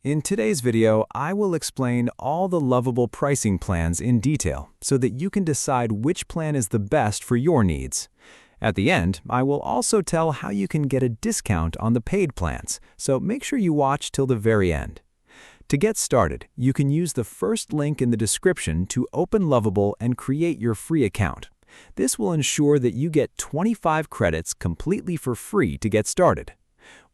In today's video, I will explain all the Lovable pricing plans in detail so that you can decide which plan is the best for your needs. At the end, I will also tell how you can get a discount on the paid plans, so make sure you watch till the very end. To get started, you can use the first link in the description to open Lovable and create your free account. This will ensure that you get 25 credits completely for free to get started.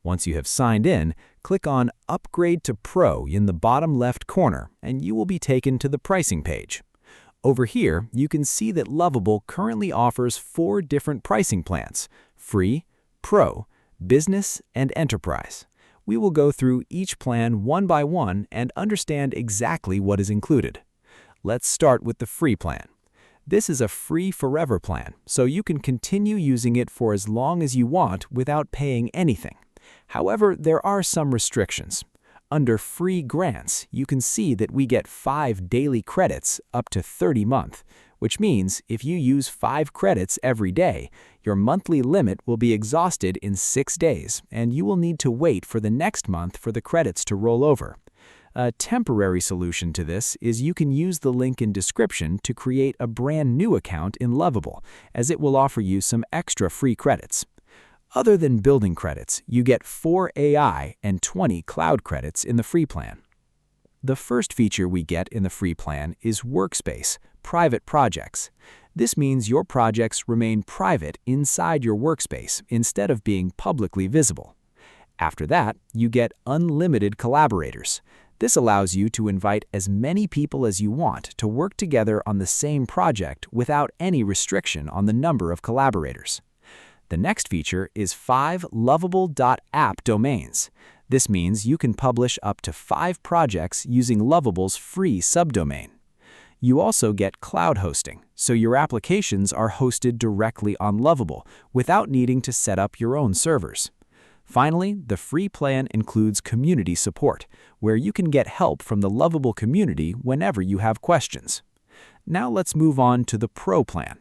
Once you have signed in, click on Upgrade to Pro in the bottom left corner and you will be taken to the pricing page. Over here, you can see that Lovable currently offers 4 different pricing plans: Free, Pro, Business, and Enterprise. We will go through each plan one by one and understand exactly what is included. Let's start with the free plan. This is a free forever plan, so you can continue using it for as long as you want without paying anything. However, there are some restrictions. Under free grants, you can see that we get 5 daily credits up to 30 months, which means if you use 5 credits every day, your monthly limit will be exhausted in 6 days, and you will need to wait for the next month for the credits to roll over. A temporary solution to this is you can use the link in description to create a brand new account in Lovable, as it will offer you some extra free credits. Other than building credits, you get 4 AI and 20 cloud credits in the free plan. The first feature we get in the free plan is Workspace, Private Projects. This means your projects remain private inside your workspace instead of being publicly visible. After that, you get Unlimited Collaborators. This allows you to invite as many people as you want to work together on the same project without any restriction on the number of collaborators. The next feature is 5 Lovable.app domains. This means you can publish up to 5 projects using Lovable's free subdomain. You also get cloud hosting, so your applications are hosted directly on Lovable without needing to set up your own servers. Finally, the free plan includes community support, where you can get help from the Lovable community whenever you have questions. Now let's move on to the Pro plan.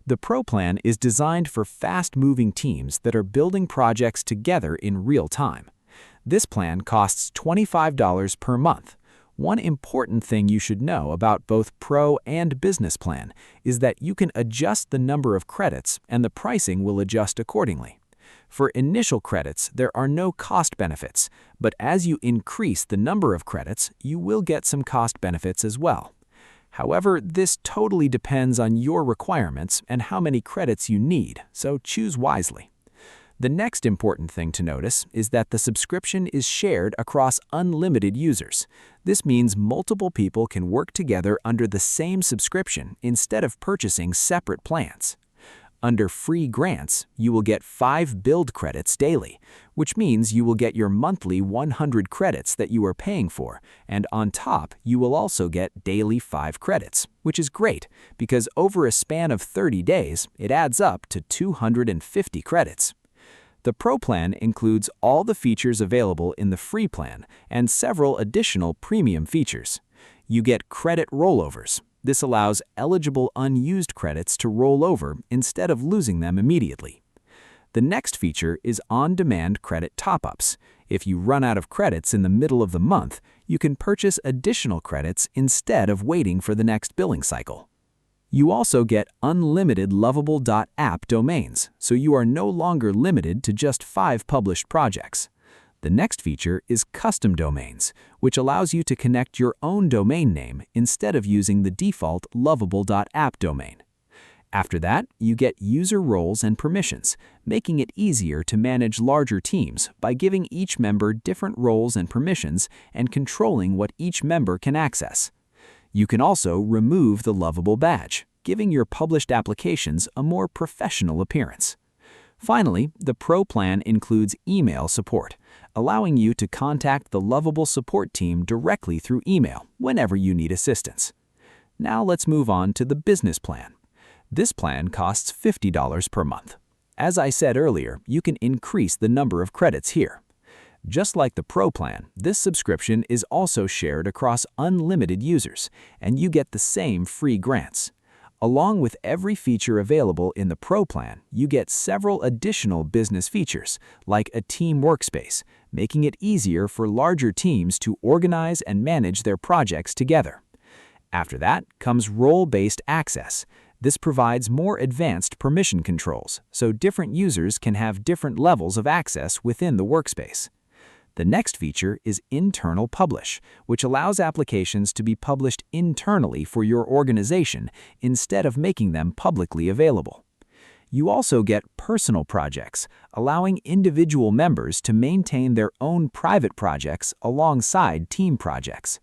The Pro plan is designed for fast-moving teams that are building projects together in real time. This plan costs $25 per month. One important thing you should know about both Pro and Business plan is that you can adjust the number of credits and the pricing will adjust accordingly. For initial credits, there are no cost benefits, but as you increase the number of credits, you will get some cost benefits as well. However, this totally depends on your requirements and how many credits you need, so choose wisely. The next important thing to notice is that the subscription is shared across unlimited users. This means multiple people can work together under the same subscription instead of purchasing separate plans. Under free grants, you will get 5 build credits daily, which means you will get your monthly 100 credits that you are paying for, and on top, you will also get daily 5 credits, which is great because over a span of 30 days, it adds up to 250 credits. The Pro plan includes all the features available in the free plan and several additional premium features. You get credit rollovers. This allows eligible unused credits to roll over instead of losing them immediately. The next feature is on-demand credit top-ups. If you run out of credits in the middle of the month, you can purchase additional credits instead of waiting for the next billing cycle. You also get unlimited Lovable.app domains, so you are no longer limited to just 5 published projects. The next feature is custom domains, which allows you to connect your own domain name instead of using the default Lovable.app domain. After that, you get user roles and permissions, making it easier to manage larger teams by giving each member different roles and permissions and controlling what each member can access. You can also remove the Lovable badge, giving your published applications a more professional appearance. Finally, the Pro plan includes email support, allowing you to contact the Lovable support team directly through email whenever you need assistance. Now let's move on to the Business plan. This plan costs $50 per month. As I said earlier, you can increase the number of credits here. Just like the Pro plan, this subscription is also shared across unlimited users, and you get the same free grants. Along with every feature available in the Pro plan, you get several additional business features, like a team workspace, making it easier for larger teams to organize and manage their projects together. After that comes role-based access. This provides more advanced permission controls, so different users can have different levels of access within the workspace. The next feature is internal publish, which allows applications to be published internally for your organization instead of making them publicly available. You also get personal projects, allowing individual members to maintain their own private projects alongside team projects.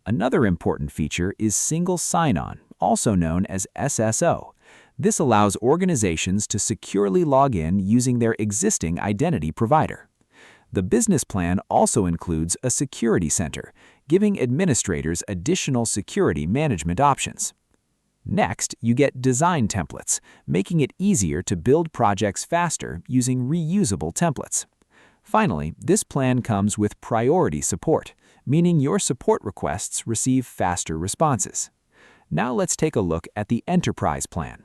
Another important feature is single sign-on, also known as SSO. This allows organizations to securely log in using their existing identity provider. The business plan also includes a security center, giving administrators additional security management options. Next, you get design templates, making it easier to build projects faster using reusable templates. Finally, this plan comes with priority support, meaning your support requests receive faster responses. Now let's take a look at the Enterprise plan.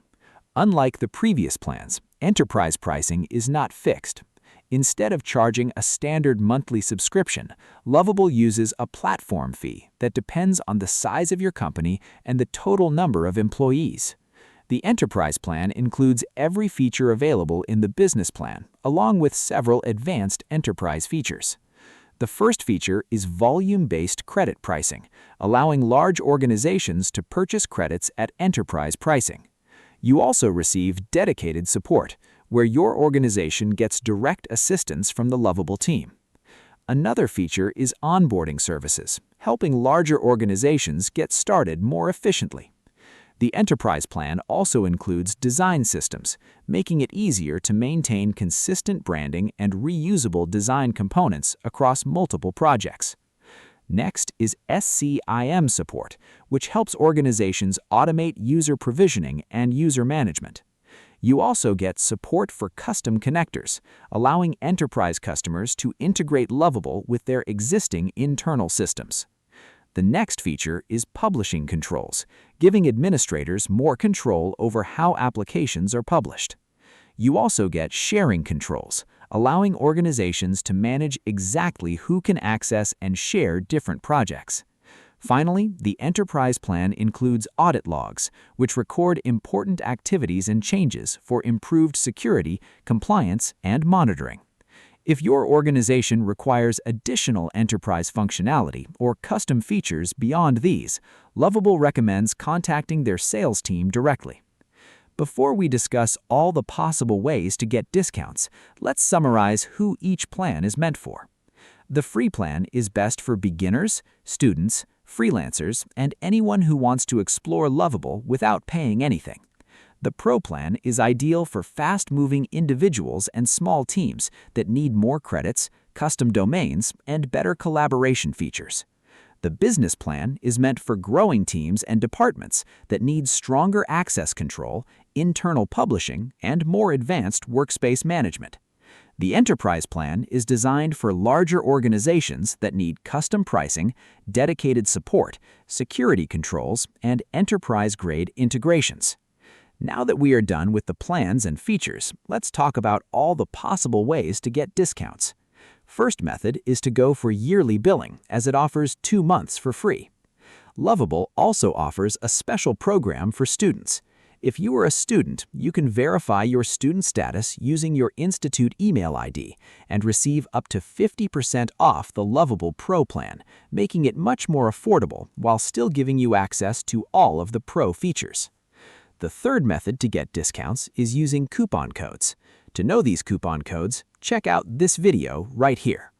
Unlike the previous plans, Enterprise pricing is not fixed. Instead of charging a standard monthly subscription, Lovable uses a platform fee that depends on the size of your company and the total number of employees. The Enterprise plan includes every feature available in the business plan, along with several advanced enterprise features. The first feature is volume-based credit pricing, allowing large organizations to purchase credits at enterprise pricing. You also receive dedicated support, where your organization gets direct assistance from the Lovable team. Another feature is onboarding services, helping larger organizations get started more efficiently. The Enterprise plan also includes design systems, making it easier to maintain consistent branding and reusable design components across multiple projects. Next is SCIM support, which helps organizations automate user provisioning and user management. You also get support for custom connectors, allowing enterprise customers to integrate Lovable with their existing internal systems. The next feature is publishing controls, giving administrators more control over how applications are published. You also get sharing controls, allowing organizations to manage exactly who can access and share different projects. Finally, the Enterprise plan includes audit logs, which record important activities and changes for improved security, compliance, and monitoring. If your organization requires additional enterprise functionality or custom features beyond these, Lovable recommends contacting their sales team directly. Before we discuss all the possible ways to get discounts, let's summarize who each plan is meant for. The free plan is best for beginners, students, freelancers, and anyone who wants to explore Lovable without paying anything. The Pro plan is ideal for fast-moving individuals and small teams that need more credits, custom domains, and better collaboration features. The Business plan is meant for growing teams and departments that need stronger access control, internal publishing, and more advanced workspace management. The Enterprise plan is designed for larger organizations that need custom pricing, dedicated support, security controls, and enterprise-grade integrations. Now that we are done with the plans and features, let's talk about all the possible ways to get discounts. First method is to go for yearly billing, as it offers 2 months for free. Lovable also offers a special program for students. If you are a student, you can verify your student status using your institute email ID and receive up to 50% off the Lovable Pro plan, making it much more affordable while still giving you access to all of the Pro features. The third method to get discounts is using coupon codes. To know these coupon codes, check out this video right here.